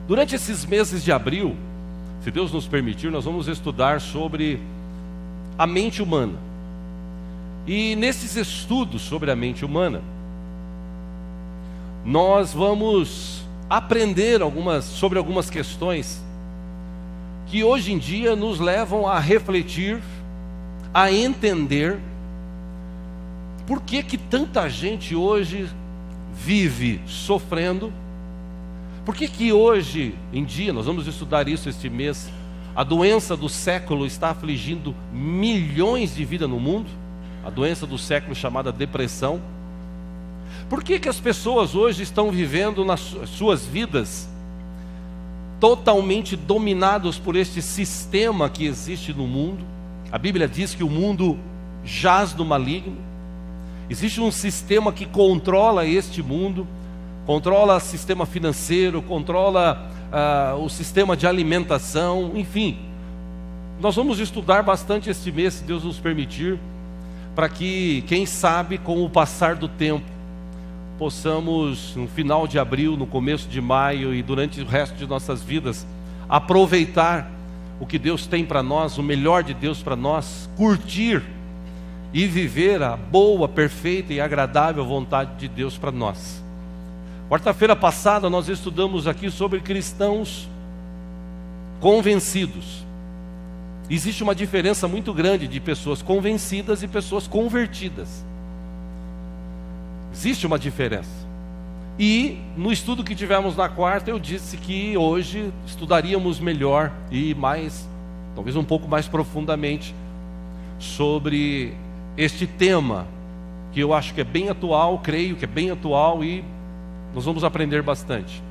Durante esses meses de abril, se Deus nos permitir, nós vamos estudar sobre a mente humana. E nesses estudos sobre a mente humana, nós vamos aprender sobre algumas questões que hoje em dia nos levam a refletir, a entender por que tanta gente hoje vive sofrendo. Por que hoje em dia, nós vamos estudar isso este mês, a doença do século está afligindo milhões de vidas no mundo, a doença do século chamada depressão. Por que as pessoas hoje estão vivendo nas suas vidas totalmente dominados por este sistema que existe no mundo? A Bíblia diz que o mundo jaz no maligno. Existe um sistema que controla este mundo, controla o sistema financeiro, controla o sistema de alimentação, enfim. Nós vamos estudar bastante este mês, se Deus nos permitir, para que, quem sabe, com o passar do tempo, possamos, no final de abril, no começo de maio e durante o resto de nossas vidas, aproveitar o que Deus tem para nós, o melhor de Deus para nós, curtir e viver a boa, perfeita e agradável vontade de Deus para nós. Quarta-feira passada nós estudamos aqui sobre cristãos convencidos. Existe uma diferença muito grande de pessoas convencidas e pessoas convertidas. Existe uma diferença. E no estudo que tivemos na quarta, eu disse que hoje estudaríamos melhor e mais, talvez um pouco mais profundamente, sobre este tema, que eu acho que é bem atual, creio que é bem atual, e nós vamos aprender bastante.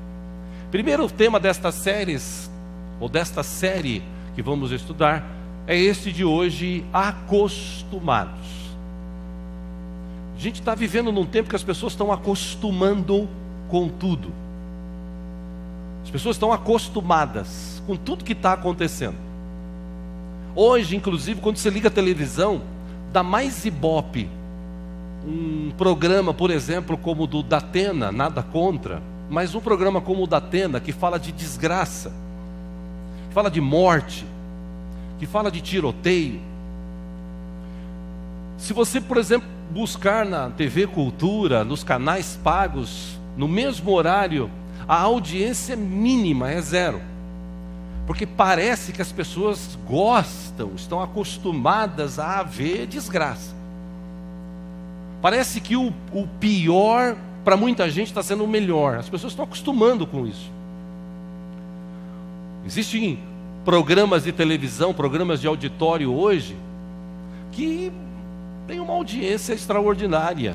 Primeiro tema destas séries, ou desta série que vamos estudar, é este de hoje, acostumados. A gente está vivendo num tempo que as pessoas estão acostumando com tudo. As pessoas estão acostumadas com tudo que está acontecendo. Hoje, inclusive, quando você liga a televisão, dá mais ibope um programa, por exemplo, como o do Datena, nada contra, mas um programa como o Datena, que fala de desgraça, que fala de morte, que fala de tiroteio. Se você, por exemplo, buscar na TV Cultura, nos canais pagos, no mesmo horário, a audiência mínima é zero. Porque parece que as pessoas gostam, estão acostumadas a ver desgraça. Parece que o pior, para muita gente, está sendo o melhor. As pessoas estão acostumando com isso. Existem programas de televisão, programas de auditório hoje, que tem uma audiência extraordinária.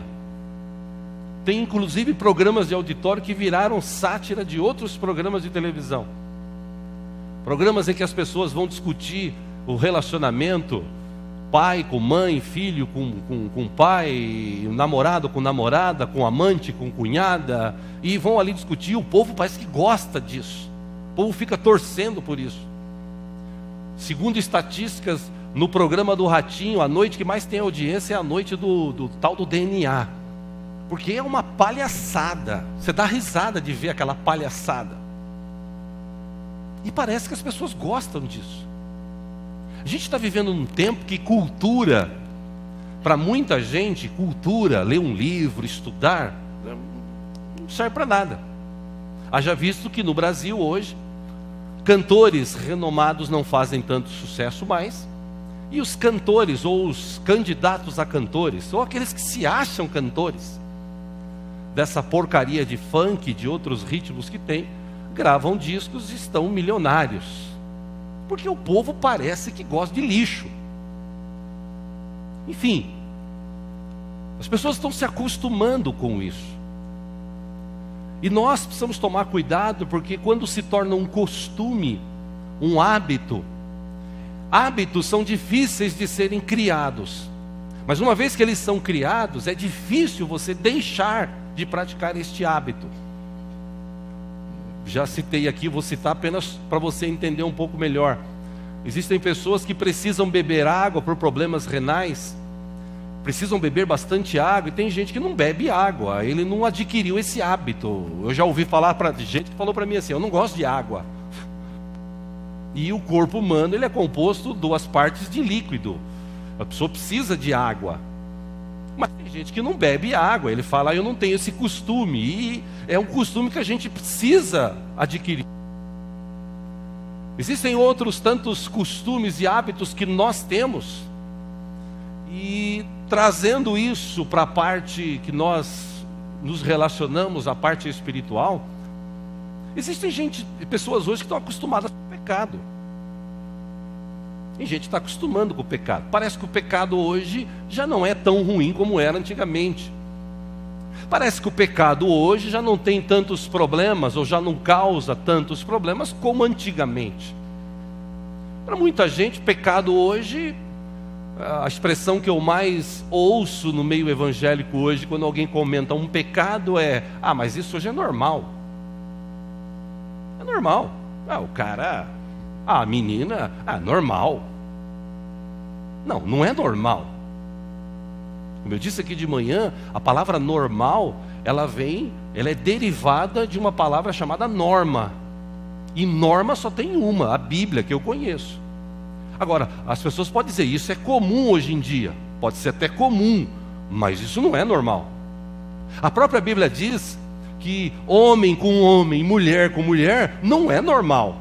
Tem inclusive programas de auditório que viraram sátira de outros programas de televisão. Programas em que as pessoas vão discutir o relacionamento, pai com mãe, filho com pai, namorado com namorada, com amante, com cunhada, e vão ali discutir. O povo parece que gosta disso. O povo fica torcendo por isso. Segundo estatísticas, no programa do Ratinho, a noite que mais tem audiência é a noite do tal do DNA. Porque é uma palhaçada. Você dá risada de ver aquela palhaçada. E parece que as pessoas gostam disso. A gente está vivendo num tempo que cultura, para muita gente, cultura, ler um livro, estudar, não serve para nada. Haja visto que no Brasil hoje, cantores renomados não fazem tanto sucesso mais, e os cantores, ou os candidatos a cantores, ou aqueles que se acham cantores, dessa porcaria de funk, de outros ritmos que tem, gravam discos e estão milionários. Porque o povo parece que gosta de lixo. Enfim, as pessoas estão se acostumando com isso. E nós precisamos tomar cuidado, porque quando se torna um costume, um hábito, hábitos são difíceis de serem criados. Mas uma vez que eles são criados, é difícil você deixar de praticar este hábito. Já citei aqui, vou citar apenas para você entender um pouco melhor. Existem pessoas que precisam beber água por problemas renais, precisam beber bastante água, e tem gente que não bebe água, ele não adquiriu esse hábito. Eu já ouvi falar de gente que falou para mim assim: eu não gosto de água. E o corpo humano, ele é composto de 2 partes de líquido. A pessoa precisa de água. Mas tem gente que não bebe água, ele fala: eu não tenho esse costume. E é um costume que a gente precisa adquirir. Existem outros tantos costumes e hábitos que nós temos. E trazendo isso para a parte que nós nos relacionamos, a parte espiritual, existem pessoas hoje que estão acostumadas com o pecado. Tem gente que está acostumando com o pecado. Parece que o pecado hoje já não é tão ruim como era antigamente. Parece que o pecado hoje já não tem tantos problemas, ou já não causa tantos problemas como antigamente. Para muita gente, pecado hoje, a expressão que eu mais ouço no meio evangélico hoje, quando alguém comenta um pecado, é: ah, mas isso hoje é normal. É normal. O cara, a menina, normal. Não, não é normal. Como eu disse aqui de manhã, a palavra normal, ela é derivada de uma palavra chamada norma. E norma só tem uma, a Bíblia, que eu conheço. Agora, as pessoas podem dizer: isso é comum hoje em dia. Pode ser até comum, mas isso não é normal. A própria Bíblia diz que homem com homem, mulher com mulher, não é normal.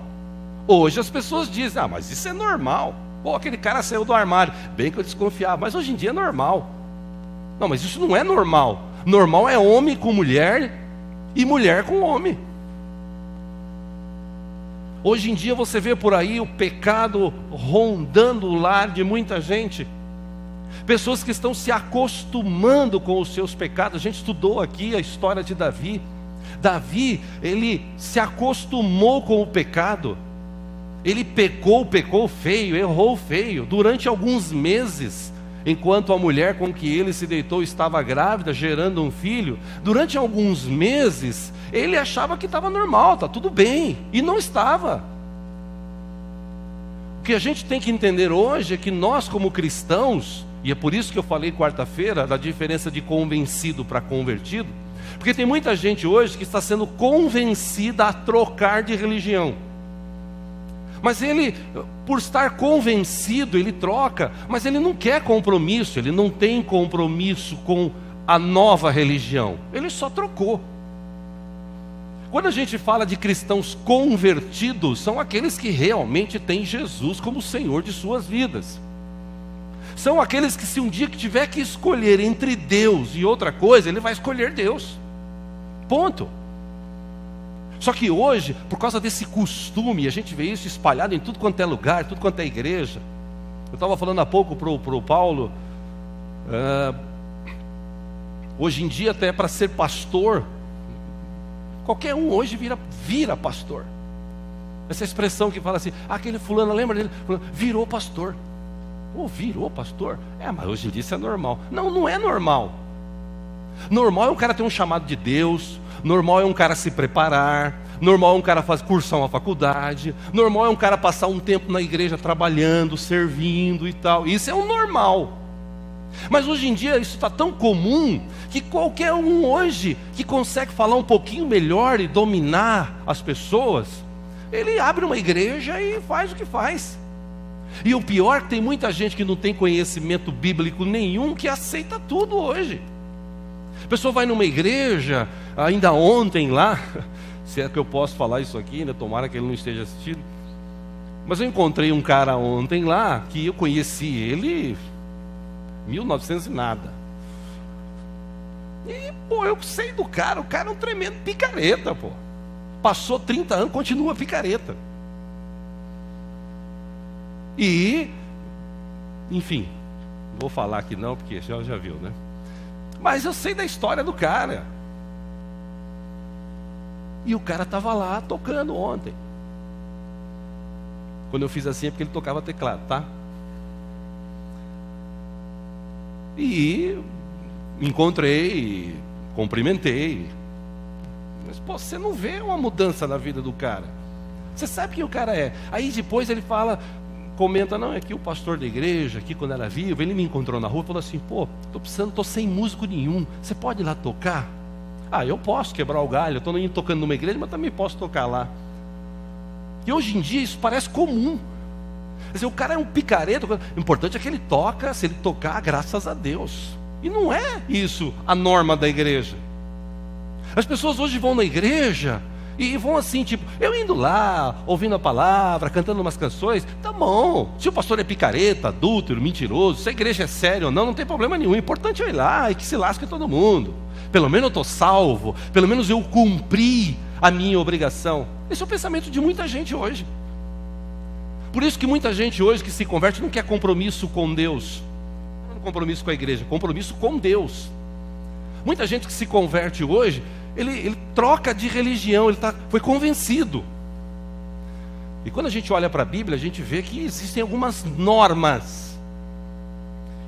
Hoje as pessoas dizem: mas isso é normal. Pô, aquele cara saiu do armário. Bem que eu desconfiava, mas hoje em dia é normal. Não, mas isso não é normal. Normal é homem com mulher e mulher com homem. Hoje em dia você vê por aí o pecado rondando o lar de muita gente. Pessoas que estão se acostumando com os seus pecados. A gente estudou aqui a história de Davi. Davi, ele se acostumou com o pecado. Ele pecou feio, errou feio. Durante alguns meses, enquanto a mulher com que ele se deitou estava grávida, gerando um filho, durante alguns meses, ele achava que estava normal, está tudo bem, e não estava. O que a gente tem que entender hoje é que nós, como cristãos, e é por isso que eu falei quarta-feira da diferença de convencido para convertido, porque tem muita gente hoje que está sendo convencida a trocar de religião. Mas ele, por estar convencido, ele troca, mas ele não quer compromisso, ele não tem compromisso com a nova religião, ele só trocou. Quando a gente fala de cristãos convertidos, são aqueles que realmente têm Jesus como Senhor de suas vidas. São aqueles que, se um dia que tiver que escolher entre Deus e outra coisa, ele vai escolher Deus. Ponto. Só que hoje, por causa desse costume, a gente vê isso espalhado em tudo quanto é lugar, tudo quanto é igreja. Eu estava falando há pouco para o Paulo, hoje em dia até para ser pastor, qualquer um hoje vira pastor. Essa expressão que fala assim: aquele fulano, lembra dele? Virou pastor. Virou pastor? Mas hoje em dia isso é normal. Não, não é normal. Normal é um cara ter um chamado de Deus. Normal é um cara se preparar. Normal é um cara cursar uma faculdade. Normal é um cara passar um tempo na igreja trabalhando, servindo e tal. Isso é o normal. Mas hoje em dia isso está tão comum que qualquer um hoje que consegue falar um pouquinho melhor e dominar as pessoas, ele abre uma igreja e faz o que faz. E o pior é que tem muita gente que não tem conhecimento bíblico nenhum, que aceita tudo hoje. A pessoa vai numa igreja, ainda ontem lá, se é que eu posso falar isso aqui, né? Tomara que ele não esteja assistindo. Mas eu encontrei um cara ontem lá, que eu conheci ele 1900 e nada. E, eu sei do cara, o cara é um tremendo picareta, Passou 30 anos, continua picareta. E, enfim, não vou falar aqui não, porque já viu, né? Mas eu sei da história do cara. E o cara estava lá tocando ontem. Quando eu fiz assim é porque ele tocava teclado, tá? E encontrei, cumprimentei. Mas você não vê uma mudança na vida do cara. Você sabe quem o cara é. Aí depois ele fala, comenta, não, é que o pastor da igreja, aqui quando era vivo, ele me encontrou na rua e falou assim, pô, estou sem músico nenhum, você pode ir lá tocar? Ah, eu posso quebrar o galho, eu estou indo tocando numa igreja, mas também posso tocar lá. E hoje em dia isso parece comum. Quer dizer, o cara é um picareta, o importante é que ele toca, se ele tocar, graças a Deus. E não é isso a norma da igreja. As pessoas hoje vão na igreja e vão assim, tipo, eu indo lá, ouvindo a palavra, cantando umas canções, tá bom. Se o pastor é picareta, adúltero, mentiroso, se a igreja é séria ou não, não tem problema nenhum. O importante é ir lá e que se lasque todo mundo. Pelo menos eu estou salvo, pelo menos eu cumpri a minha obrigação. Esse é o pensamento de muita gente hoje. Por isso que muita gente hoje que se converte não quer compromisso com Deus. Não compromisso com a igreja, compromisso com Deus. Muita gente que se converte hoje, ele troca de religião, foi convencido. E quando a gente olha para a Bíblia, a gente vê que existem algumas normas.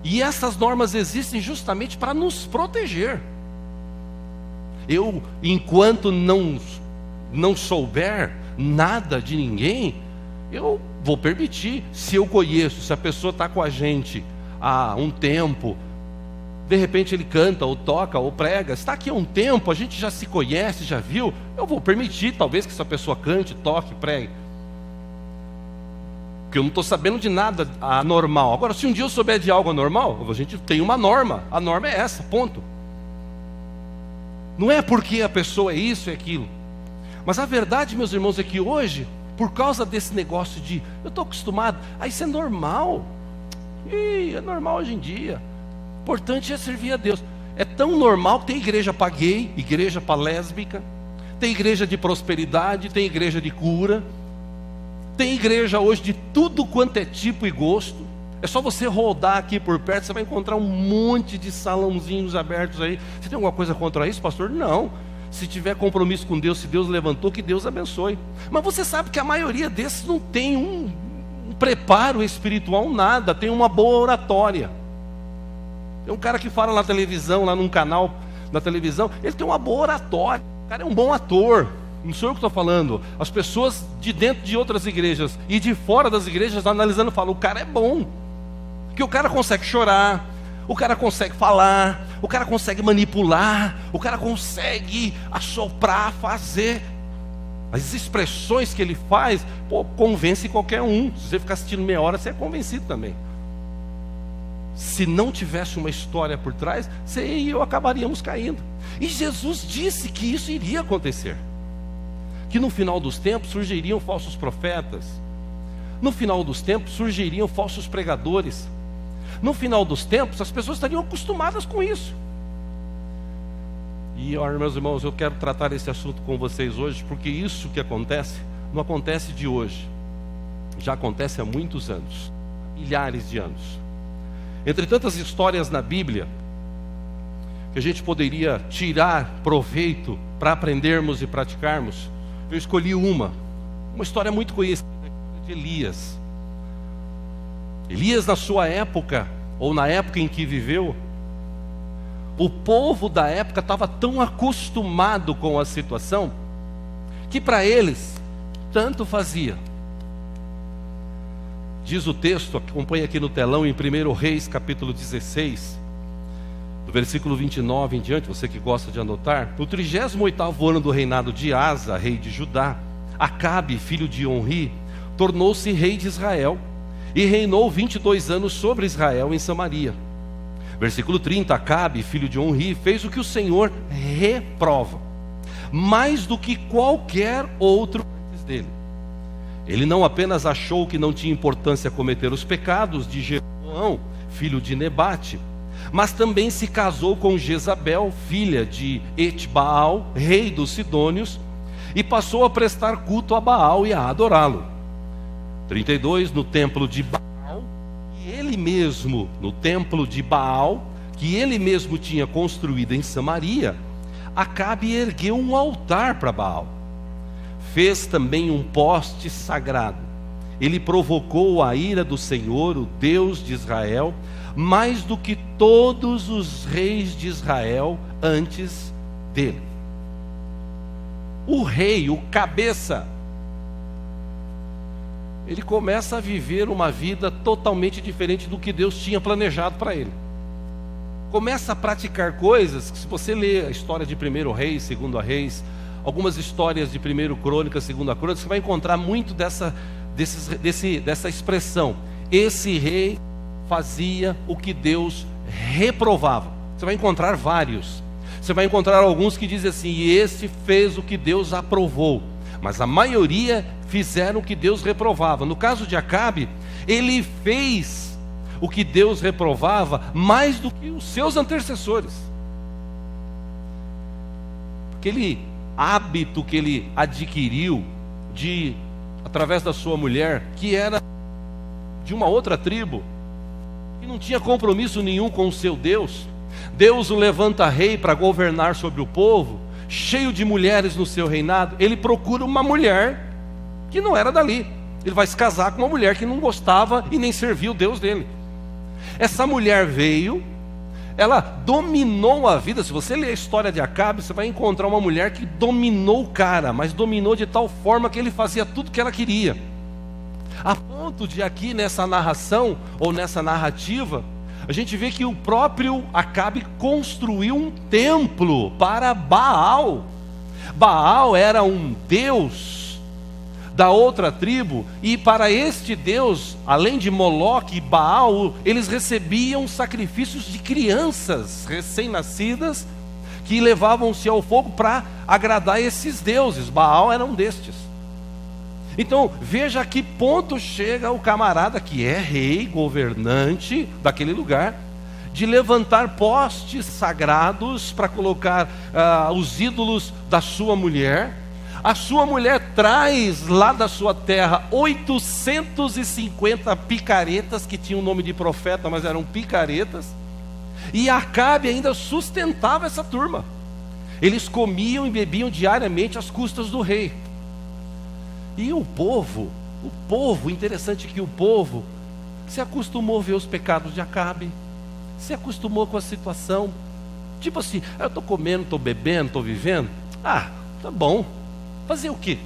E essas normas existem justamente para nos proteger. Eu, enquanto não souber nada de ninguém, eu vou permitir. Se eu conheço, se a pessoa está com a gente há um tempo, de repente ele canta, ou toca, ou prega, está aqui há um tempo, a gente já se conhece, já viu, eu vou permitir, talvez, que essa pessoa cante, toque, pregue. Porque eu não estou sabendo de nada anormal. Agora, se um dia eu souber de algo anormal, a gente tem uma norma, a norma é essa, ponto. Não é porque a pessoa é isso e aquilo. Mas a verdade, meus irmãos, é que hoje, por causa desse negócio de, eu estou acostumado, isso é normal. É normal hoje em dia. O importante é servir a Deus. É tão normal que tem igreja para gay, igreja para lésbica, tem igreja de prosperidade, tem igreja de cura, tem igreja hoje de tudo quanto é tipo e gosto. É só você rodar aqui por perto, você vai encontrar um monte de salãozinhos abertos aí. Você tem alguma coisa contra isso, pastor? Não. Se tiver compromisso com Deus, se Deus levantou, que Deus abençoe. Mas você sabe que a maioria desses não tem um preparo espiritual, nada. Tem uma boa oratória. Tem um cara que fala na televisão, lá num canal da televisão, ele tem uma boa oratória. O cara é um bom ator. Não sou eu que estou falando. As pessoas de dentro de outras igrejas e de fora das igrejas analisando falam, o cara é bom. Porque o cara consegue chorar, o cara consegue falar, o cara consegue manipular, o cara consegue assoprar, fazer. As expressões que ele faz, convence qualquer um. Se você ficar assistindo meia hora, você é convencido também. Se não tivesse uma história por trás, você e eu acabaríamos caindo. E Jesus disse que isso iria acontecer. Que no final dos tempos surgiriam falsos profetas. No final dos tempos surgiriam falsos pregadores. No final dos tempos, as pessoas estariam acostumadas com isso. E, meus irmãos, eu quero tratar esse assunto com vocês hoje, porque isso que acontece, não acontece de hoje. Já acontece há muitos anos, milhares de anos. Entre tantas histórias na Bíblia, que a gente poderia tirar proveito para aprendermos e praticarmos, eu escolhi uma história muito conhecida, de Elias. Elias, na sua época, ou na época em que viveu, o povo da época estava tão acostumado com a situação, que para eles, tanto fazia. Diz o texto, acompanha aqui no telão, em 1 Reis, capítulo 16, do versículo 29 em diante, você que gosta de anotar. No 38º ano do reinado de Asa, rei de Judá, Acabe, filho de Onri, tornou-se rei de Israel, e reinou 22 anos sobre Israel em Samaria. Versículo 30, Acabe, filho de Onri, fez o que o Senhor reprova, mais do que qualquer outro antes dele. Ele não apenas achou que não tinha importância cometer os pecados de Jeroboão, filho de Nebate, mas também se casou com Jezabel, filha de Etbaal, rei dos Sidônios, e passou a prestar culto a Baal e a adorá-lo. 32, no templo de Baal, que ele mesmo, no templo de Baal, que ele mesmo tinha construído em Samaria, Acabe ergueu um altar para Baal. Fez também um poste sagrado. Ele provocou a ira do Senhor, o Deus de Israel, mais do que todos os reis de Israel antes dele. O rei, o cabeça, ele começa a viver uma vida totalmente diferente do que Deus tinha planejado para ele. Começa a praticar coisas que, se você ler a história de 1 Reis, 2 Reis, algumas histórias de 1 Crônicas, 2 Crônicas, você vai encontrar muito dessa expressão. Esse rei fazia o que Deus reprovava. Você vai encontrar vários. Você vai encontrar alguns que dizem assim: e este fez o que Deus aprovou. Mas a maioria fizeram o que Deus reprovava. No caso de Acabe, ele fez o que Deus reprovava mais do que os seus antecessores. Aquele hábito que ele adquiriu através da sua mulher, que era de uma outra tribo, que não tinha compromisso nenhum com o seu Deus. Deus o levanta rei para governar sobre o povo, cheio de mulheres no seu reinado. Ele procura uma mulher que não era dali. Ele vai se casar com uma mulher que não gostava e nem servia o Deus dele. Essa mulher veio, ela dominou a vida. Se você ler a história de Acabe, você vai encontrar uma mulher que dominou o cara, mas dominou de tal forma que ele fazia tudo que ela queria. A ponto de aqui nessa narração, ou nessa narrativa, a gente vê que o próprio Acabe construiu um templo para Baal. Baal era um deus da outra tribo, e para este deus, além de Moloque e Baal, eles recebiam sacrifícios de crianças recém-nascidas, que levavam-se ao fogo para agradar esses deuses. Baal era um destes. Então, veja a que ponto chega o camarada que é rei, governante daquele lugar, de levantar postes sagrados para colocar os ídolos da sua mulher. A sua mulher traz lá da sua terra 850 picaretas, que tinham o nome de profeta, mas eram picaretas. E Acabe ainda sustentava essa turma. Eles comiam e bebiam diariamente às custas do rei. E o povo, interessante que o povo se acostumou a ver os pecados de Acabe, se acostumou com a situação, tipo assim: eu estou comendo, estou bebendo, estou vivendo, tá bom, fazer o quê?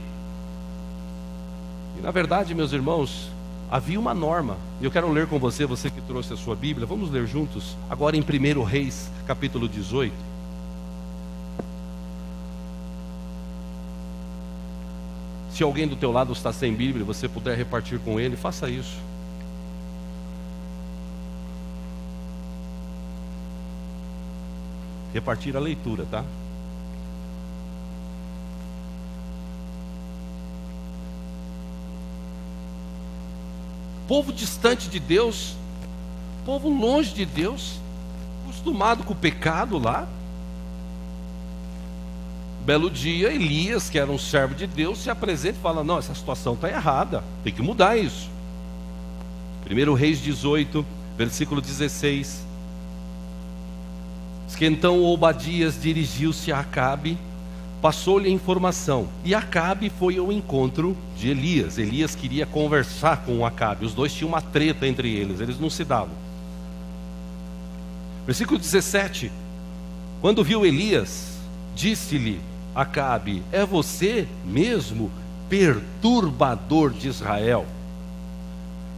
E na verdade, meus irmãos, havia uma norma, e eu quero ler com você que trouxe a sua Bíblia, vamos ler juntos, agora em 1 Reis, capítulo 18. Se alguém do teu lado está sem Bíblia, você puder repartir com ele, faça isso. Repartir a leitura, tá? Povo distante de Deus, povo longe de Deus, acostumado com o pecado lá. Belo dia, Elias, que era um servo de Deus, se apresenta e fala: não, essa situação está errada, tem que mudar isso. 1 Reis 18, versículo 16. Diz que então Obadias dirigiu-se a Acabe, passou-lhe a informação, e Acabe foi ao encontro de Elias. Elias queria conversar com Acabe, os dois tinham uma treta entre eles não se davam. Versículo 17. Quando viu Elias, disse-lhe Acabe: é você mesmo, perturbador de Israel?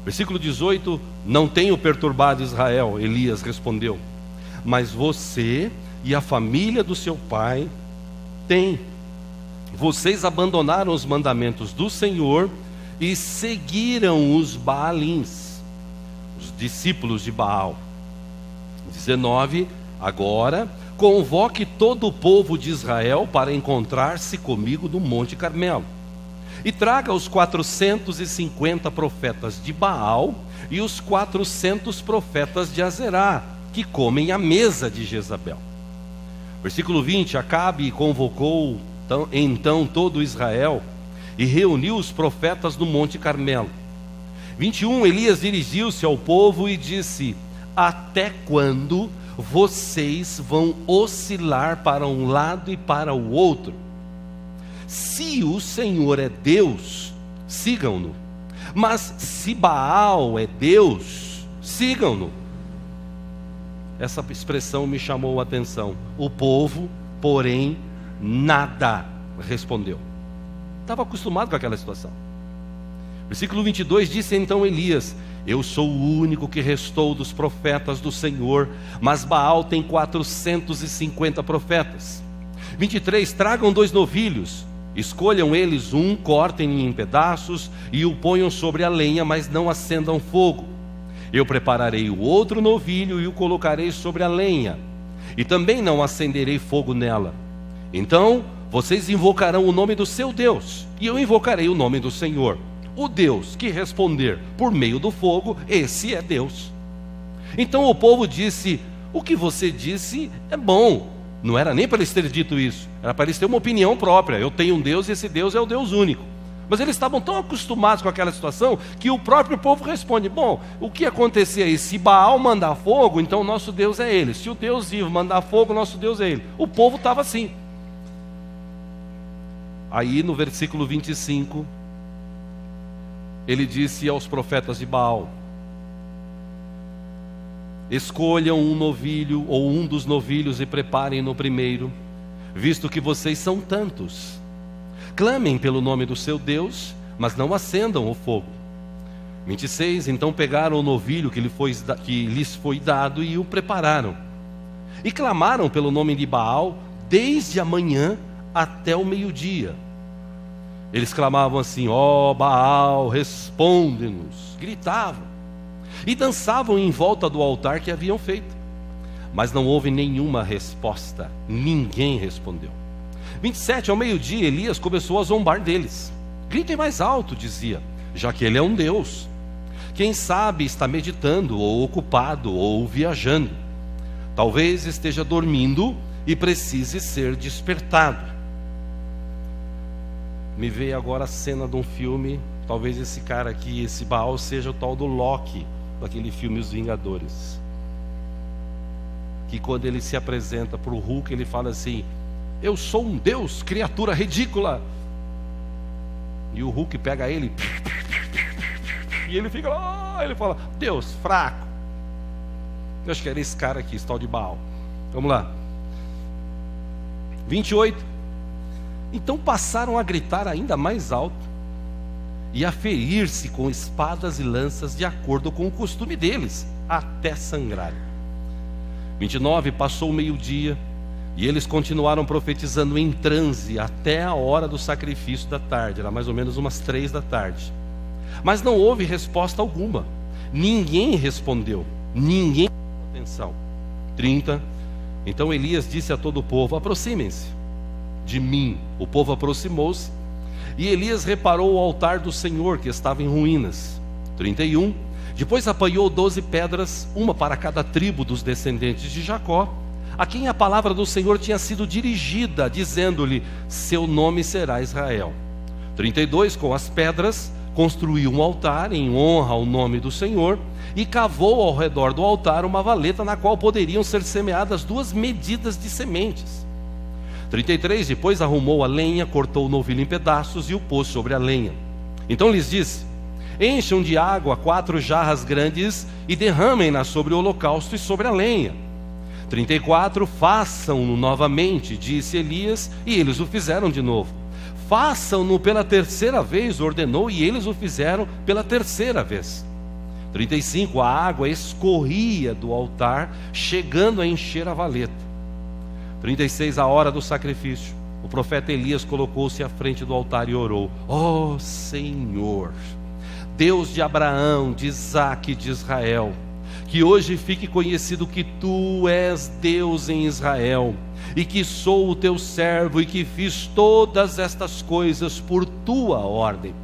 Versículo 18: não tenho perturbado Israel, Elias respondeu, mas você e a família do seu pai têm. Vocês abandonaram os mandamentos do Senhor e seguiram os Baalins, os discípulos de Baal. 19. Agora convoque todo o povo de Israel para encontrar-se comigo no Monte Carmelo, e traga os 450 profetas de Baal e os 400 profetas de Azerá, que comem à mesa de Jezabel. Versículo 20. Acabe convocou então todo Israel e reuniu os profetas no Monte Carmelo. 21. Elias dirigiu-se ao povo e disse: até quando vocês vão oscilar para um lado e para o outro? Se o Senhor é Deus, sigam-no, mas se Baal é Deus, sigam-no. Essa expressão me chamou a atenção. O povo, porém, nada respondeu. Estava acostumado com aquela situação. Versículo 22, disse então Elias: eu sou o único que restou dos profetas do Senhor, mas Baal tem 450 profetas. 23, tragam 2 novilhos, escolham eles um, cortem-no em pedaços e o ponham sobre a lenha, mas não acendam fogo. Eu prepararei o outro novilho e o colocarei sobre a lenha, e também não acenderei fogo nela. Então vocês invocarão o nome do seu Deus, e eu invocarei o nome do Senhor. O Deus que responder por meio do fogo, esse é Deus. Então o povo disse: o que você disse é bom. Não era nem para eles terem dito isso, era para eles terem uma opinião própria. Eu tenho um Deus e esse Deus é o Deus único. Mas eles estavam tão acostumados com aquela situação que o próprio povo responde: bom, o que acontecia aí? Se Baal mandar fogo, então o nosso Deus é ele. Se o Deus vivo mandar fogo, o nosso Deus é ele. O povo estava assim. Aí no versículo 25, ele disse aos profetas de Baal: escolham um novilho ou um dos novilhos e preparem-no primeiro, visto que vocês são tantos. Clamem pelo nome do seu Deus, mas não acendam o fogo. 26, então pegaram o novilho que lhes foi dado e o prepararam. E clamaram pelo nome de Baal desde a manhã até o meio-dia. Eles clamavam assim: ó Baal, responde-nos. Gritavam e dançavam em volta do altar que haviam feito. Mas não houve nenhuma resposta, ninguém respondeu. 27, ao meio-dia, Elias começou a zombar deles. Gritem mais alto, dizia, já que ele é um Deus. Quem sabe está meditando, ou ocupado, ou viajando. Talvez esteja dormindo e precise ser despertado. Me veio agora a cena de um filme. Talvez esse cara aqui, esse Baal, seja o tal do Loki, daquele filme Os Vingadores. Que quando ele se apresenta para o Hulk, ele fala assim: eu sou um Deus, criatura ridícula. E o Hulk pega ele e ele fica lá, ele fala: Deus fraco. Eu acho que era esse cara aqui, esse tal de Baal. Vamos lá. 28. Então passaram a gritar ainda mais alto e a ferir-se com espadas e lanças, de acordo com o costume deles, até sangrar. 29, passou o meio-dia e eles continuaram profetizando em transe até a hora do sacrifício da tarde. Era mais ou menos umas 3 da tarde. Mas não houve resposta alguma. Ninguém respondeu, ninguém deu atenção. 30, então Elias disse a todo o povo: aproximem-se de mim. O povo aproximou-se e Elias reparou o altar do Senhor, que estava em ruínas. 31, depois apanhou 12 pedras, uma para cada tribo dos descendentes de Jacó, a quem a palavra do Senhor tinha sido dirigida, dizendo-lhe: seu nome será Israel. 32, com as pedras construiu um altar em honra ao nome do Senhor e cavou ao redor do altar uma valeta na qual poderiam ser semeadas 2 medidas de sementes. 33, depois arrumou a lenha, cortou o novilho em pedaços e o pôs sobre a lenha. Então lhes disse: encham de água 4 jarras grandes e derramem-na sobre o holocausto e sobre a lenha. 34, façam-no novamente, disse Elias, e eles o fizeram de novo. Façam-no pela 3ª vez, ordenou, e eles o fizeram pela 3ª vez. 35, a água escorria do altar, chegando a encher a valeta. 36, a hora do sacrifício, o profeta Elias colocou-se à frente do altar e orou: ó Senhor, Deus de Abraão, de Isaque e de Israel, que hoje fique conhecido que tu és Deus em Israel, e que sou o teu servo, e que fiz todas estas coisas por tua ordem.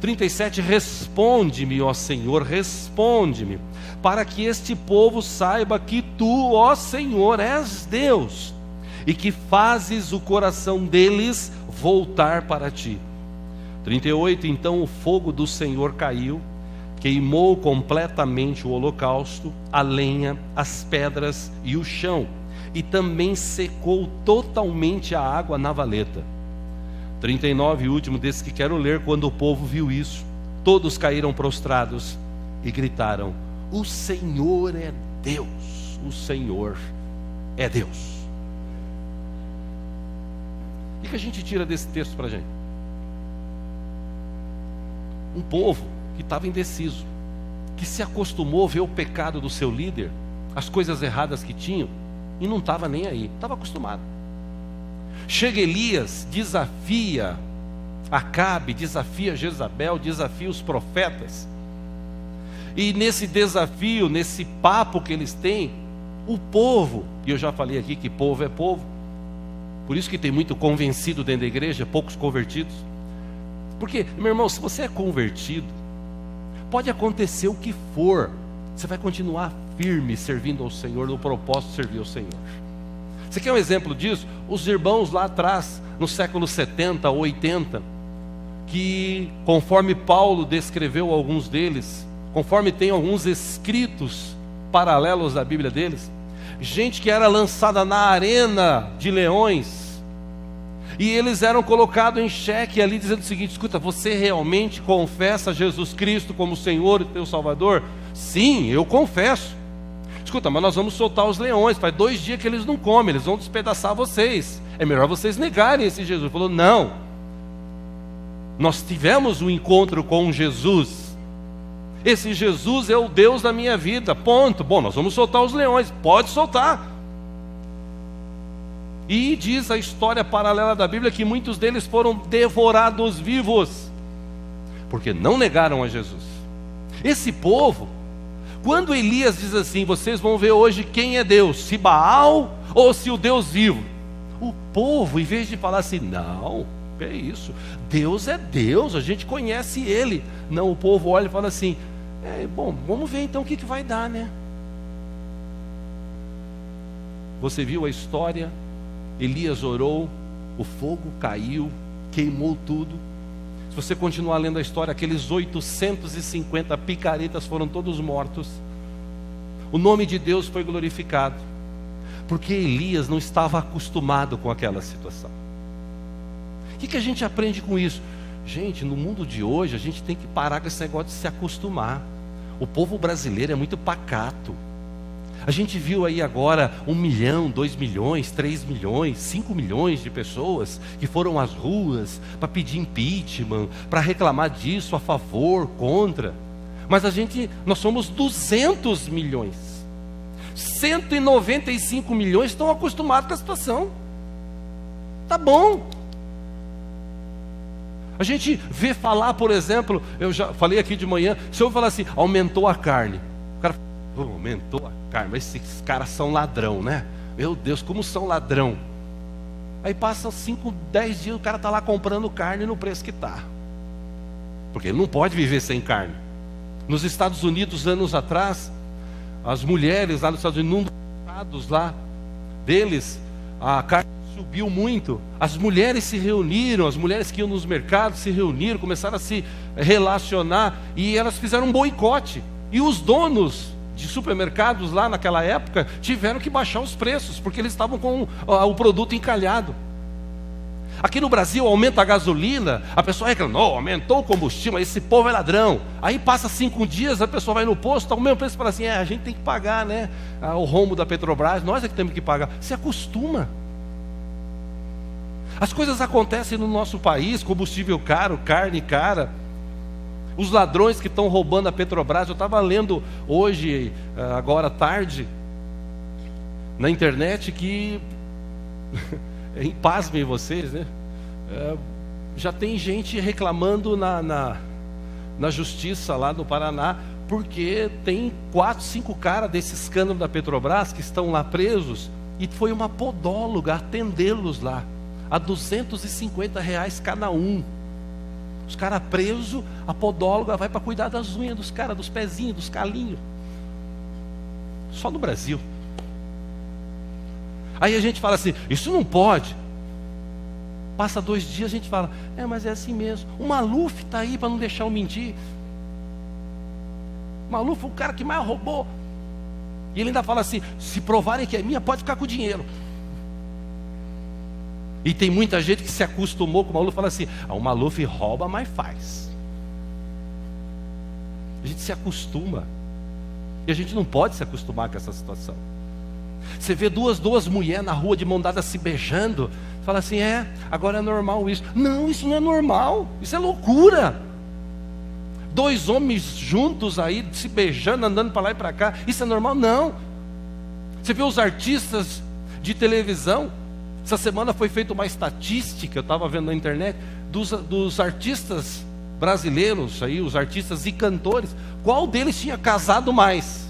37, responde-me, ó Senhor, responde-me, para que este povo saiba que tu, ó Senhor, és Deus, e que fazes o coração deles voltar para ti. 38, então o fogo do Senhor caiu, queimou completamente o holocausto, a lenha, as pedras e o chão, e também secou totalmente a água na valeta. 39, o último desse que quero ler. Quando o povo viu isso, todos caíram prostrados e gritaram: o Senhor é Deus, o Senhor é Deus. O que a gente tira desse texto para a gente? Um povo que estava indeciso, que se acostumou a ver o pecado do seu líder, as coisas erradas que tinham, e não estava nem aí, estava acostumado. Chega Elias, desafia Acabe, desafia Jezabel, desafia os profetas. E nesse desafio, nesse papo que eles têm, o povo, e eu já falei aqui que povo é povo, por isso que tem muito convencido dentro da igreja, poucos convertidos. Porque, meu irmão, se você é convertido, pode acontecer o que for, você vai continuar firme servindo ao Senhor, no propósito de servir ao Senhor. Você quer um exemplo disso? Os irmãos lá atrás, no século 70, 80, que conforme Paulo descreveu alguns deles, conforme tem alguns escritos paralelos da Bíblia deles, gente que era lançada na arena de leões, e eles eram colocados em xeque ali, dizendo o seguinte: escuta, você realmente confessa Jesus Cristo como Senhor e teu Salvador? Sim, eu confesso. Escuta, mas nós vamos soltar os leões, faz 2 dias que eles não comem, eles vão despedaçar vocês, é melhor vocês negarem esse Jesus. Ele falou: não, nós tivemos um encontro com Jesus, esse Jesus é o Deus da minha vida, ponto. Bom, nós vamos soltar os leões, pode soltar. E diz a história paralela da Bíblia que muitos deles foram devorados vivos, porque não negaram a Jesus. Esse povo, quando Elias diz assim: vocês vão ver hoje quem é Deus, se Baal ou se o Deus vivo, o povo, em vez de falar assim: não, que é isso, Deus é Deus, a gente conhece Ele. Não, o povo olha e fala assim: bom, vamos ver então o que vai dar, né? Você viu a história? Elias orou, o fogo caiu, queimou tudo. Se você continuar lendo a história, aqueles 850 picaretas foram todos mortos. O nome de Deus foi glorificado, porque Elias não estava acostumado com aquela situação. O que a gente aprende com isso? Gente, no mundo de hoje, a gente tem que parar com esse negócio de se acostumar. O povo brasileiro é muito pacato. A gente viu aí agora 1 milhão, 2 milhões, 3 milhões, 5 milhões de pessoas que foram às ruas para pedir impeachment, para reclamar disso, a favor, contra. Mas nós somos 200 milhões. 195 milhões estão acostumados com a situação. Tá bom. A gente vê falar, por exemplo, eu já falei aqui de manhã, se eu falar assim: aumentou a carne. O cara fala: aumentou a carne, mas esses caras são ladrão, né? Meu Deus, como são ladrão. Aí passa 5, 10 dias, o cara está lá comprando carne no preço que está, porque ele não pode viver sem carne. Nos Estados Unidos, anos atrás, as mulheres lá nos Estados Unidos, lá deles, a carne subiu muito. As mulheres se reuniram, as mulheres que iam nos mercados se reuniram, começaram a se relacionar, e elas fizeram um boicote. E os donos de supermercados lá naquela época tiveram que baixar os preços, porque eles estavam com o produto encalhado. Aqui no Brasil aumenta a gasolina, a pessoa reclama: não, aumentou o combustível, esse povo é ladrão. Aí passa 5 dias, a pessoa vai no posto, está o mesmo preço, e fala assim: a gente tem que pagar, né? O rombo da Petrobras, nós é que temos que pagar. Se acostuma. As coisas acontecem no nosso país: combustível caro, carne cara, os ladrões que estão roubando a Petrobras. Eu estava lendo hoje, agora à tarde, na internet, que pasmem vocês, né? Já tem gente reclamando na justiça lá do Paraná, porque tem 4, 5 caras desse escândalo da Petrobras que estão lá presos, e foi uma podóloga atendê-los lá, a R$250 cada um. Os caras presos, a podóloga vai para cuidar das unhas dos caras, dos pezinhos, dos calinhos. Só no Brasil. Aí a gente fala assim: isso não pode. Passa 2 dias, a gente fala: mas é assim mesmo. O Maluf está aí para não deixar eu mentir. O Maluf foi o cara que mais roubou. E ele ainda fala assim: se provarem que é minha, pode ficar com o dinheiro. E tem muita gente que se acostumou com o Maluf e fala assim: o Maluf rouba, mas faz. A gente se acostuma. E a gente não pode se acostumar com essa situação. Você vê duas mulheres na rua de mão dada se beijando, fala assim: agora é normal isso. Não, isso não é normal, isso é loucura. 2 homens juntos aí, se beijando, andando para lá e para cá. Isso é normal? Não. Você vê os artistas de televisão. Essa semana foi feita uma estatística, eu estava vendo na internet, dos artistas brasileiros, aí, os artistas e cantores, qual deles tinha casado mais?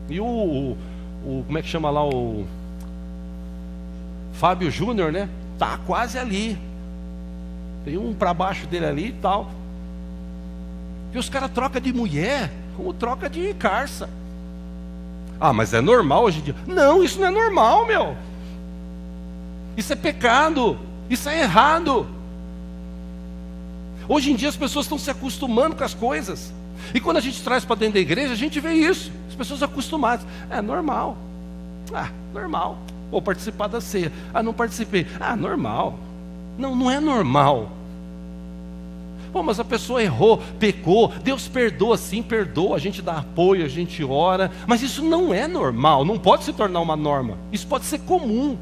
E como é que chama lá, o Fábio Júnior, né? Tá quase ali. Tem um para baixo dele ali e tal. E os caras trocam de mulher como troca de carça. Ah, mas é normal hoje em dia? Não, isso não é normal, meu. Isso é pecado. Isso é errado. Hoje em dia as pessoas estão se acostumando com as coisas. E quando a gente traz para dentro da igreja, a gente vê isso. As pessoas acostumadas. É normal. Ah, normal. Vou participar da ceia. Ah, não participei. Ah, normal. Não, não é normal. Pô, mas a pessoa errou, pecou, Deus perdoa, sim, perdoa, a gente dá apoio, a gente ora, mas isso não é normal, não pode se tornar uma norma, isso pode ser comum.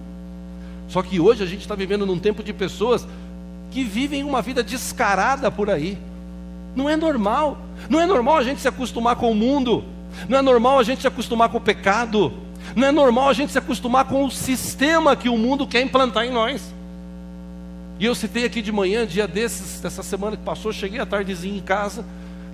Só que hoje a gente está vivendo num tempo de pessoas que vivem uma vida descarada por aí. Não é normal, não é normal a gente se acostumar com o mundo, não é normal a gente se acostumar com o pecado, não é normal a gente se acostumar com o sistema que o mundo quer implantar em nós. E eu citei aqui de manhã, dia dessa semana que passou, cheguei à tardezinha em casa,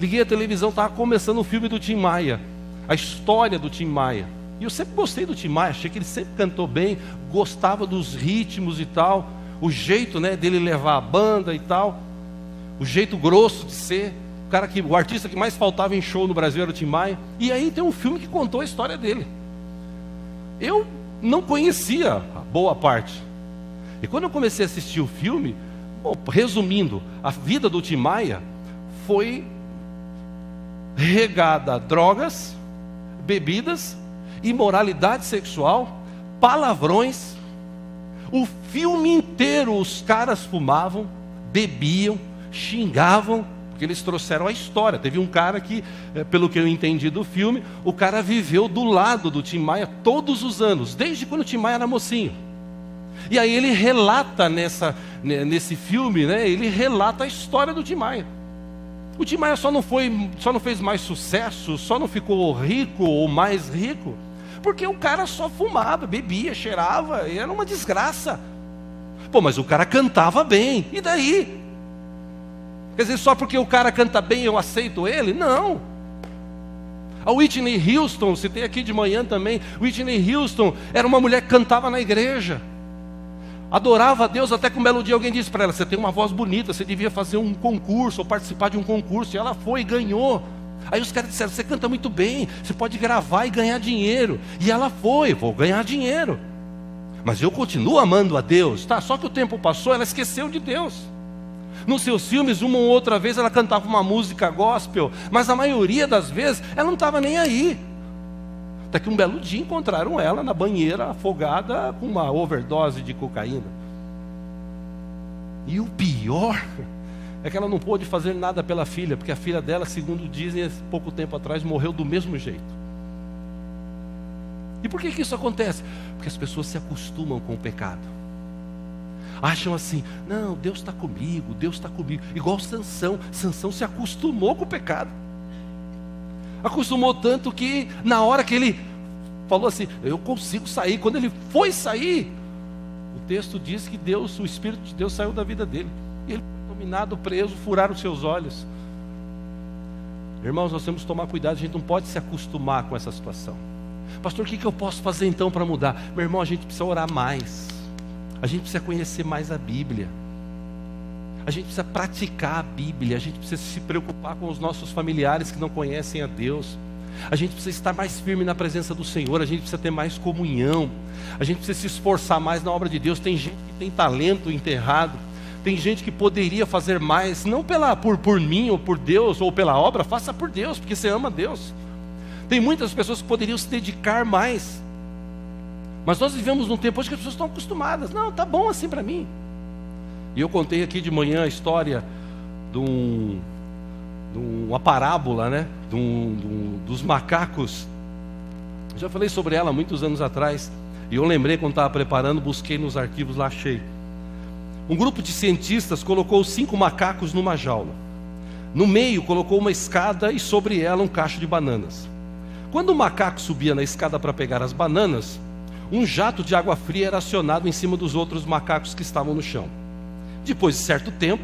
liguei a televisão, estava começando o filme do Tim Maia, a história do Tim Maia. E eu sempre gostei do Tim Maia, achei que ele sempre cantou bem, gostava dos ritmos e tal, o jeito, né, dele levar a banda e tal, o jeito grosso de ser, o artista que mais faltava em show no Brasil era o Tim Maia. E aí tem um filme que contou a história dele. Eu não conhecia a boa parte. E quando eu comecei a assistir o filme, resumindo, a vida do Tim Maia foi regada a drogas, bebidas, imoralidade sexual, palavrões. O filme inteiro os caras fumavam, bebiam, xingavam, porque eles trouxeram a história. Teve um cara que, pelo que eu entendi do filme, o cara viveu do lado do Tim Maia todos os anos, desde quando o Tim Maia era mocinho. E aí ele relata nesse filme, né, ele relata a história do Tim Maia. O Tim Maia só não fez mais sucesso, só não ficou rico ou mais rico, porque o cara só fumava, bebia, cheirava, e era uma desgraça. Pô, mas o cara cantava bem, e daí? Quer dizer, só porque o cara canta bem eu aceito ele? Não. A Whitney Houston, citei aqui de manhã também, Whitney Houston era uma mulher que cantava na igreja, adorava a Deus, até que um belo dia alguém disse para ela: você tem uma voz bonita, você devia fazer um concurso, ou participar de um concurso. E ela foi e ganhou. Aí os caras disseram: você canta muito bem, você pode gravar e ganhar dinheiro. E ela foi: vou ganhar dinheiro, mas eu continuo amando a Deus, tá? Só que o tempo passou, ela esqueceu de Deus. Nos seus filmes, uma ou outra vez ela cantava uma música gospel, mas a maioria das vezes ela não estava nem aí. Até que um belo dia encontraram ela na banheira, afogada, com uma overdose de cocaína. E o pior é que ela não pôde fazer nada pela filha, porque a filha dela, segundo dizem, pouco tempo atrás, morreu do mesmo jeito. E por que isso acontece? Porque as pessoas se acostumam com o pecado. Acham assim: não, Deus está comigo, Deus está comigo. Igual Sansão se acostumou com o pecado. Acostumou tanto que na hora que ele falou assim: eu consigo sair, quando ele foi sair, o texto diz que Deus, o Espírito de Deus saiu da vida dele. E ele foi dominado, preso, furaram os seus olhos. Irmãos, nós temos que tomar cuidado, a gente não pode se acostumar com essa situação. Pastor, o que eu posso fazer então para mudar? Meu irmão, a gente precisa orar mais. A gente precisa conhecer mais a Bíblia. A gente precisa praticar a Bíblia. A gente precisa se preocupar com os nossos familiares que não conhecem a Deus. A gente precisa estar mais firme na presença do Senhor. A gente precisa ter mais comunhão. A gente precisa se esforçar mais na obra de Deus. Tem gente que tem talento enterrado. Tem gente que poderia fazer mais, não por mim ou por Deus ou pela obra. Faça por Deus, porque você ama Deus. Tem muitas pessoas que poderiam se dedicar mais. Mas nós vivemos num tempo hoje que as pessoas estão acostumadas. Não, tá bom assim para mim. E eu contei aqui de manhã a história de uma parábola, né? Dos macacos. Eu já falei sobre ela muitos anos atrás. E eu lembrei quando estava preparando, busquei nos arquivos, lá achei. Um grupo de cientistas colocou 5 macacos numa jaula. No meio colocou uma escada e sobre ela um cacho de bananas. Quando o macaco subia na escada para pegar as bananas, um jato de água fria era acionado em cima dos outros macacos que estavam no chão. Depois de certo tempo,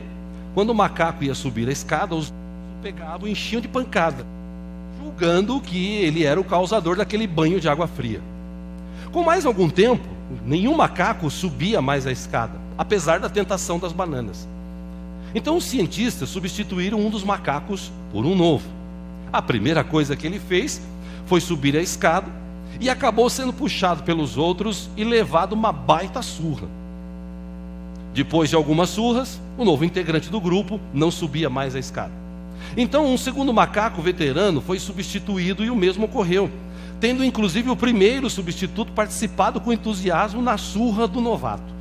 quando o macaco ia subir a escada, os o pegavam e enchiam de pancada, julgando que ele era o causador daquele banho de água fria. Com mais algum tempo, nenhum macaco subia mais a escada, apesar da tentação das bananas. Então os cientistas substituíram um dos macacos por um novo. A primeira coisa que ele fez foi subir a escada e acabou sendo puxado pelos outros e levado uma baita surra. Depois de algumas surras, o novo integrante do grupo não subia mais a escada. Então um segundo macaco veterano foi substituído e o mesmo ocorreu, tendo inclusive o primeiro substituto participado com entusiasmo na surra do novato.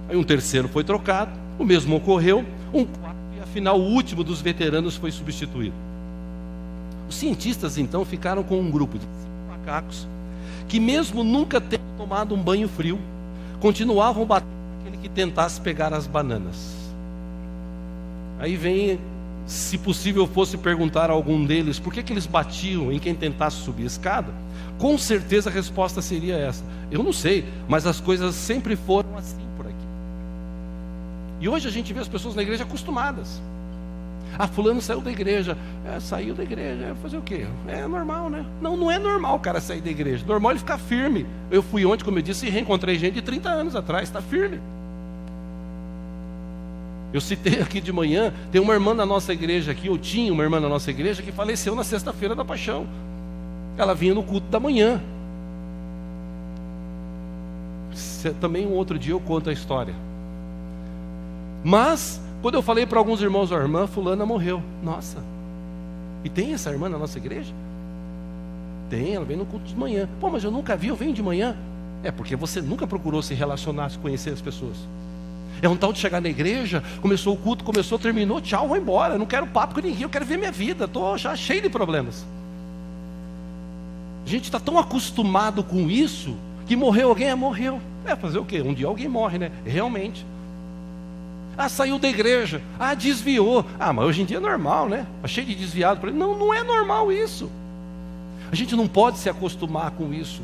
Aí um terceiro foi trocado, o mesmo ocorreu, um quarto e afinal o último dos veteranos foi substituído. Os cientistas então ficaram com um grupo de 5 macacos que, mesmo nunca tendo tomado um banho frio, continuavam batendo naquele que tentasse pegar as bananas. Aí vem, se possível fosse perguntar a algum deles por que eles batiam em quem tentasse subir a escada, com certeza a resposta seria essa: eu não sei, mas as coisas sempre foram assim por aqui. E hoje a gente vê as pessoas na igreja acostumadas. Ah, fulano saiu da igreja. Saiu da igreja, fazer o quê? É normal, né? Não, não é normal o cara sair da igreja. Normal ele ficar firme. Eu fui ontem, como eu disse, e reencontrei gente de 30 anos atrás, está firme. Eu citei aqui de manhã, tem uma irmã da nossa igreja aqui, eu tinha uma irmã da nossa igreja que faleceu na sexta-feira da Paixão. Ela vinha no culto da manhã. Também um outro dia eu conto a história. Mas quando eu falei para alguns irmãos, a irmã fulana morreu. Nossa, e tem essa irmã na nossa igreja? Tem, ela vem no culto de manhã. Pô, mas eu nunca vi, eu venho de manhã. É porque você nunca procurou se relacionar, se conhecer as pessoas. É um tal de chegar na igreja, começou o culto, começou, terminou, tchau, vou embora. Eu não quero papo com ninguém, eu quero ver minha vida. Estou já cheio de problemas. A gente está tão acostumado com isso, que morreu alguém, morreu. Fazer o quê? Um dia alguém morre, né? Realmente. Saiu da igreja. Desviou. Mas hoje em dia é normal, né? Está cheio de desviado. Não, não é normal isso. A gente não pode se acostumar com isso.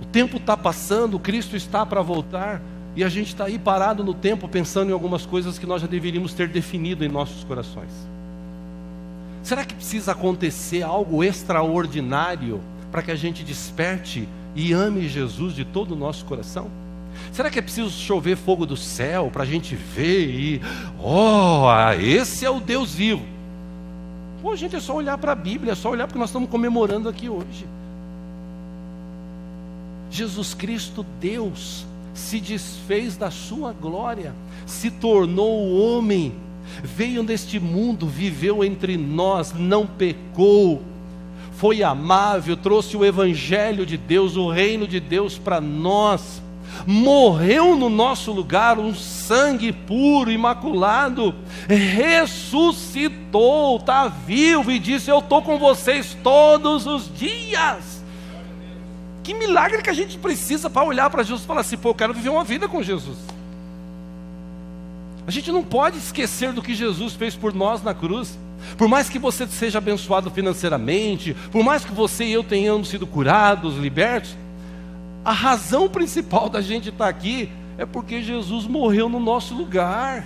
O tempo está passando, Cristo está para voltar, e a gente está aí parado no tempo, pensando em algumas coisas que nós já deveríamos ter definido em nossos corações. Será que precisa acontecer algo extraordinário para que a gente desperte e ame Jesus de todo o nosso coração? Será que é preciso chover fogo do céu para a gente ver e... esse é o Deus vivo? Pô, gente, é só olhar para a Bíblia, é só olhar porque nós estamos comemorando aqui hoje. Jesus Cristo, Deus, se desfez da sua glória, se tornou homem, veio neste mundo, viveu entre nós, não pecou, foi amável, trouxe o Evangelho de Deus, o reino de Deus para nós, morreu no nosso lugar, um sangue puro, imaculado, ressuscitou, está vivo e disse: eu estou com vocês todos os dias. Que milagre que a gente precisa para olhar para Jesus e falar assim: pô, eu quero viver uma vida com Jesus. A gente não pode esquecer do que Jesus fez por nós na cruz. Por mais que você seja abençoado financeiramente, por mais que você e eu tenhamos sido curados, libertos, a razão principal da gente estar aqui é porque Jesus morreu no nosso lugar.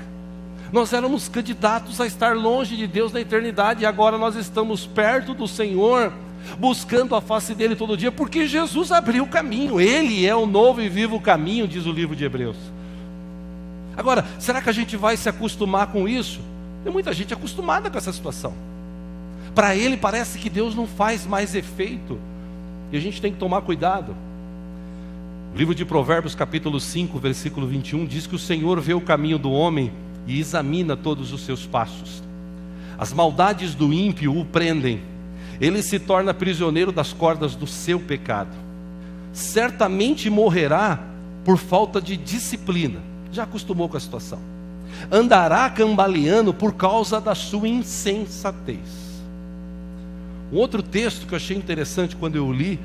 Nós éramos candidatos a estar longe de Deus na eternidade, e agora nós estamos perto do Senhor, buscando a face dele todo dia, porque Jesus abriu o caminho. Ele é o novo e vivo caminho, diz o livro de Hebreus. Agora, será que a gente vai se acostumar com isso? Tem muita gente acostumada com essa situação. Para ele parece que Deus não faz mais efeito, e a gente tem que tomar cuidado. O livro de Provérbios, capítulo 5, versículo 21, diz que o Senhor vê o caminho do homem e examina todos os seus passos. As maldades do ímpio o prendem, ele se torna prisioneiro das cordas do seu pecado. Certamente morrerá por falta de disciplina. Já acostumou com a situação. Andará cambaleando por causa da sua insensatez. Um outro texto que eu achei interessante quando eu li,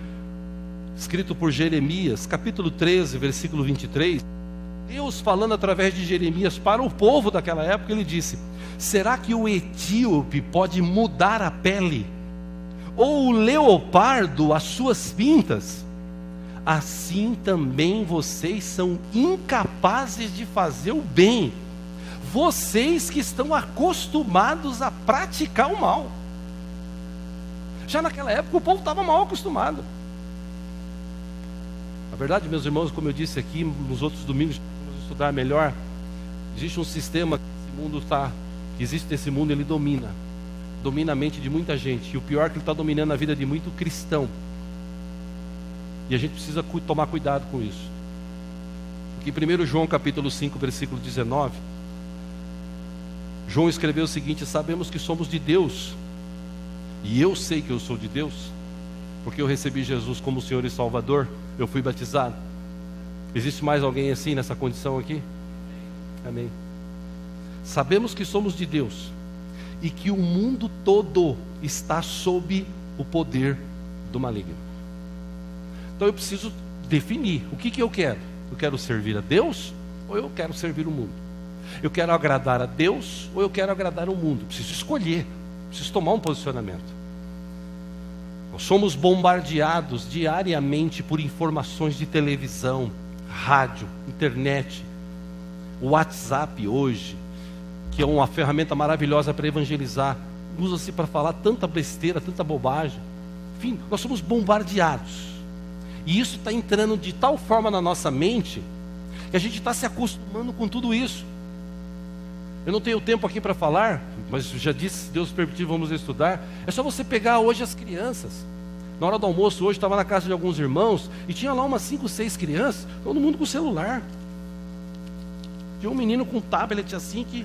escrito por Jeremias, capítulo 13, versículo 23, Deus falando através de Jeremias para o povo daquela época, ele disse: será que o etíope pode mudar a pele? Ou o leopardo as suas pintas? Assim também vocês são incapazes de fazer o bem, vocês que estão acostumados a praticar o mal. Já naquela época o povo estava mal acostumado. Na verdade, meus irmãos, como eu disse aqui nos outros domingos, vamos estudar melhor. Existe um sistema que existe nesse mundo, ele domina a mente de muita gente. E o pior é que ele está dominando a vida de muito cristão. E a gente precisa tomar cuidado com isso. Porque em 1 João capítulo 5, versículo 19, João escreveu o seguinte: sabemos que somos de Deus, e eu sei que eu sou de Deus, porque eu recebi Jesus como Senhor e Salvador, eu fui batizado. Existe mais alguém assim nessa condição aqui? Amém. Sabemos que somos de Deus, e que o mundo todo está sob o poder do maligno. Então eu preciso definir o que eu quero. Eu quero servir a Deus ou eu quero servir o mundo? Eu quero agradar a Deus ou eu quero agradar o mundo? Preciso escolher, preciso tomar um posicionamento. Nós somos bombardeados diariamente por informações de televisão, rádio, internet, o WhatsApp hoje, que é uma ferramenta maravilhosa para evangelizar, usa-se para falar tanta besteira, tanta bobagem. Enfim, nós somos bombardeados. E isso está entrando de tal forma na nossa mente, que a gente está se acostumando com tudo isso. Eu não tenho tempo aqui para falar, mas já disse, se Deus permitir, vamos estudar. É só você pegar hoje as crianças. Na hora do almoço hoje, estava na casa de alguns irmãos, e tinha lá umas 5, 6 crianças, todo mundo com celular. Tinha um menino com um tablet assim, que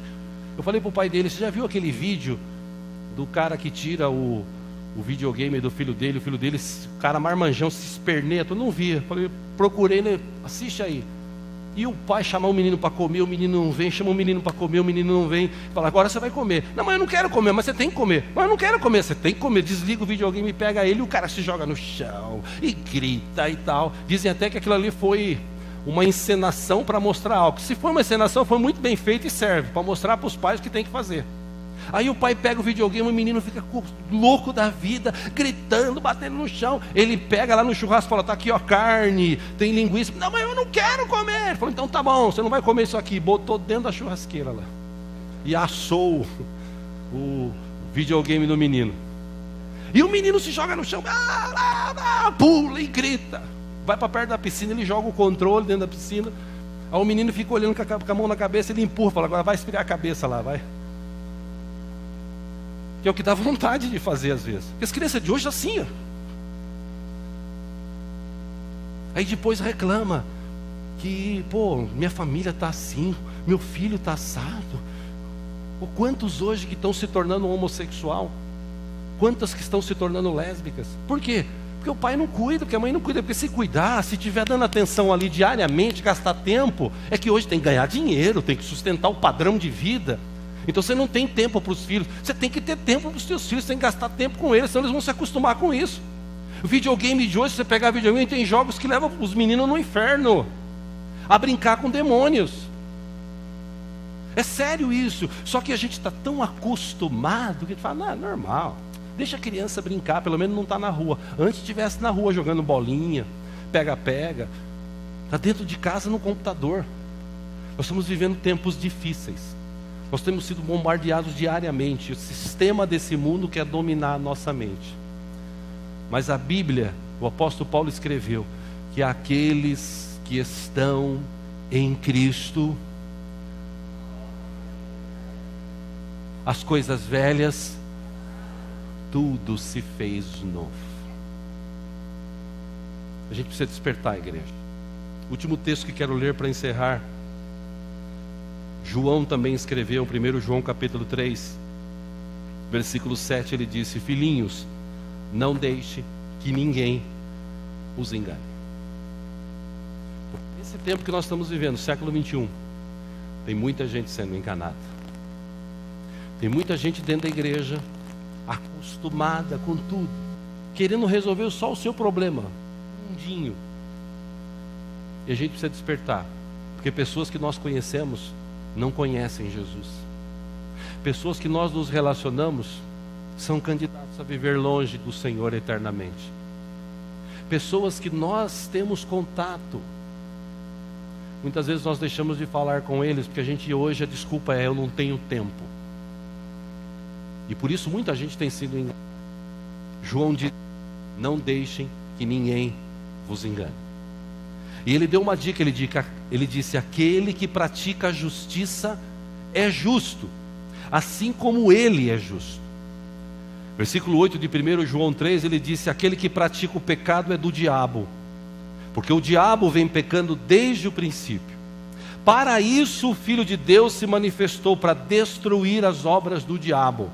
eu falei para o pai dele: você já viu aquele vídeo do cara que tira o videogame do filho dele? O filho dele, o cara marmanjão, se esperneia. Eu não via. Falei, procurei, né? Assiste aí. E o pai chamar o menino para comer, o menino não vem. Chama o menino para comer, o menino não vem. Fala, agora você vai comer. Não, mas eu não quero comer. Mas você tem que comer. Mas eu não quero comer. Você tem que comer. Desliga o videogame, pega ele, e o cara se joga no chão e grita e tal. Dizem até que aquilo ali foi uma encenação para mostrar algo. Se for uma encenação, foi muito bem feito e serve para mostrar para os pais o que tem que fazer. Aí o pai pega o videogame, o menino fica louco da vida, gritando, batendo no chão. Ele pega lá no churrasco e fala: tá aqui ó, carne, tem linguiça. Não, mas eu não quero comer. Ele falou: então tá bom, você não vai comer isso aqui. Botou dentro da churrasqueira lá e assou o videogame do menino. E o menino se joga no chão, pula e grita. Vai para perto da piscina, ele joga o controle dentro da piscina. Aí o menino fica olhando com a mão na cabeça, ele empurra, fala: agora vai esfriar a cabeça lá, vai. Que é o que dá vontade de fazer às vezes. Porque as crianças de hoje assim, ó. Aí depois reclama que, minha família está assim, meu filho está assado. Ou quantos hoje que estão se tornando homossexual? Quantas que estão se tornando lésbicas? Por quê? Porque o pai não cuida, porque a mãe não cuida. Porque se cuidar, se estiver dando atenção ali diariamente, gastar tempo, é que hoje tem que ganhar dinheiro, tem que sustentar o padrão de vida. Então você não tem tempo para os filhos. Você tem que ter tempo para os seus filhos, você tem que gastar tempo com eles, senão eles vão se acostumar com isso. O videogame de hoje, se você pegar videogame, tem jogos que levam os meninos no inferno a brincar com demônios. É sério isso. Só que a gente está tão acostumado que a gente fala: não, é normal, deixa a criança brincar, pelo menos não está na rua. Antes estivesse na rua jogando bolinha, pega-pega. Está dentro de casa no computador. Nós estamos vivendo tempos difíceis. Nós temos sido bombardeados diariamente. O sistema desse mundo quer dominar a nossa mente. Mas a Bíblia, o apóstolo Paulo escreveu que aqueles que estão em Cristo, as coisas velhas, tudo se fez novo. A gente precisa despertar, igreja. Último texto que quero ler para encerrar. João também escreveu, 1 João capítulo 3, versículo 7, ele disse: filhinhos, não deixe que ninguém os engane. Esse tempo que nós estamos vivendo, século 21, tem muita gente sendo enganada. Tem muita gente dentro da igreja, acostumada com tudo, querendo resolver só o seu problema, mundinho. E a gente precisa despertar. Porque pessoas que nós conhecemos não conhecem Jesus. Pessoas que nós nos relacionamos são candidatos a viver longe do Senhor eternamente. Pessoas que nós temos contato, muitas vezes nós deixamos de falar com eles, porque hoje a desculpa é: eu não tenho tempo. E por isso muita gente tem sido enganada. João diz: não deixem que ninguém vos engane. E ele deu uma dica, ele disse: aquele que pratica a justiça é justo, assim como ele é justo. Versículo 8 de 1 João 3, ele disse: aquele que pratica o pecado é do diabo, porque o diabo vem pecando desde o princípio. Para isso o Filho de Deus se manifestou, para destruir as obras do diabo.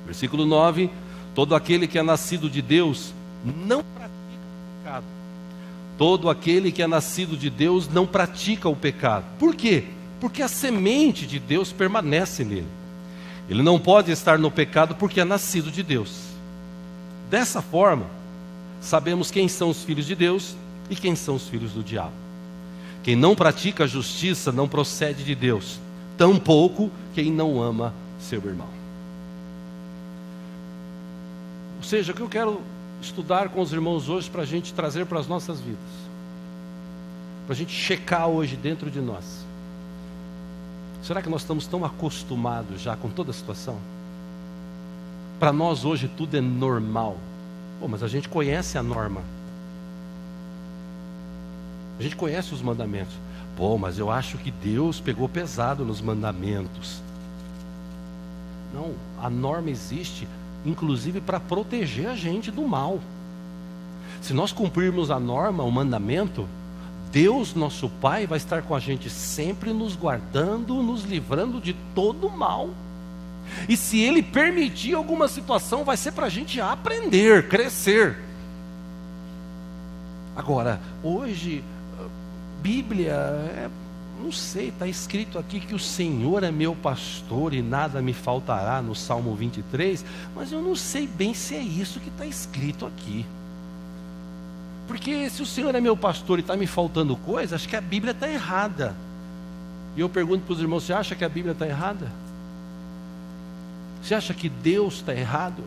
Versículo 9: todo aquele que é nascido de Deus não pratica o pecado. Todo aquele que é nascido de Deus não pratica o pecado. Por quê? Porque a semente de Deus permanece nele. Ele não pode estar no pecado porque é nascido de Deus. Dessa forma, sabemos quem são os filhos de Deus e quem são os filhos do diabo. Quem não pratica a justiça não procede de Deus, tampouco quem não ama seu irmão. Ou seja, o que eu quero estudar com os irmãos hoje para a gente trazer para as nossas vidas, para a gente checar hoje dentro de nós. Será que nós estamos tão acostumados já com toda a situação? Para nós hoje tudo é normal. Pô, mas a gente conhece a norma. A gente conhece os mandamentos. Pô, mas eu acho que Deus pegou pesado nos mandamentos. Não, a norma existe inclusive para proteger a gente do mal. Se nós cumprirmos a norma, o mandamento, Deus, nosso Pai, vai estar com a gente sempre, nos guardando, nos livrando de todo o mal. E se Ele permitir alguma situação, vai ser para a gente aprender, crescer. Agora, hoje, Bíblia, não sei, está escrito aqui que o Senhor é meu pastor e nada me faltará, no Salmo 23, mas eu não sei bem se é isso que está escrito aqui. Porque se o Senhor é meu pastor e está me faltando coisa, acho que a Bíblia está errada. E eu pergunto para os irmãos: você acha que a Bíblia está errada? Você acha que Deus está errado?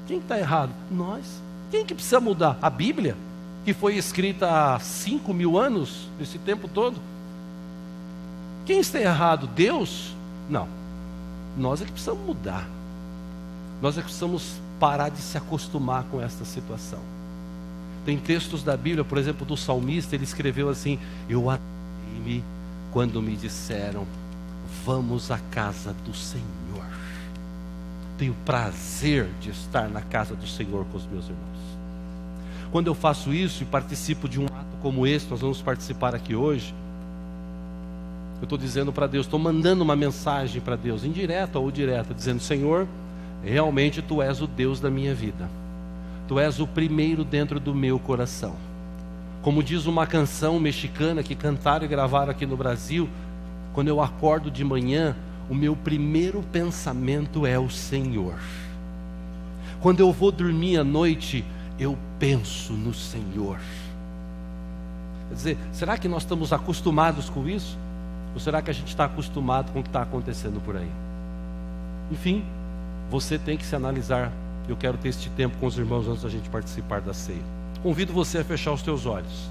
Quem está errado? Nós. Quem que precisa mudar? A Bíblia, que foi escrita há 5.000 anos, esse tempo todo. Quem está errado? Deus? Não. Nós é que precisamos mudar. Nós é que precisamos parar de se acostumar com esta situação. Tem textos da Bíblia, por exemplo, do salmista, ele escreveu assim: eu alegrei-me quando me disseram, vamos à casa do Senhor. Tenho prazer de estar na casa do Senhor com os meus irmãos. Quando eu faço isso e participo de um ato como esse, nós vamos participar aqui hoje, eu estou dizendo para Deus, estou mandando uma mensagem para Deus, indireta ou direta, dizendo: Senhor, realmente Tu és o Deus da minha vida. Tu és o primeiro dentro do meu coração. Como diz uma canção mexicana que cantaram e gravaram aqui no Brasil, quando eu acordo de manhã, o meu primeiro pensamento é o Senhor. Quando eu vou dormir à noite, eu penso no Senhor. Quer dizer, será que nós estamos acostumados com isso? Ou será que a gente está acostumado com o que está acontecendo por aí? Enfim, você tem que se analisar. Eu quero ter este tempo com os irmãos antes da gente participar da ceia. Convido você a fechar os teus olhos.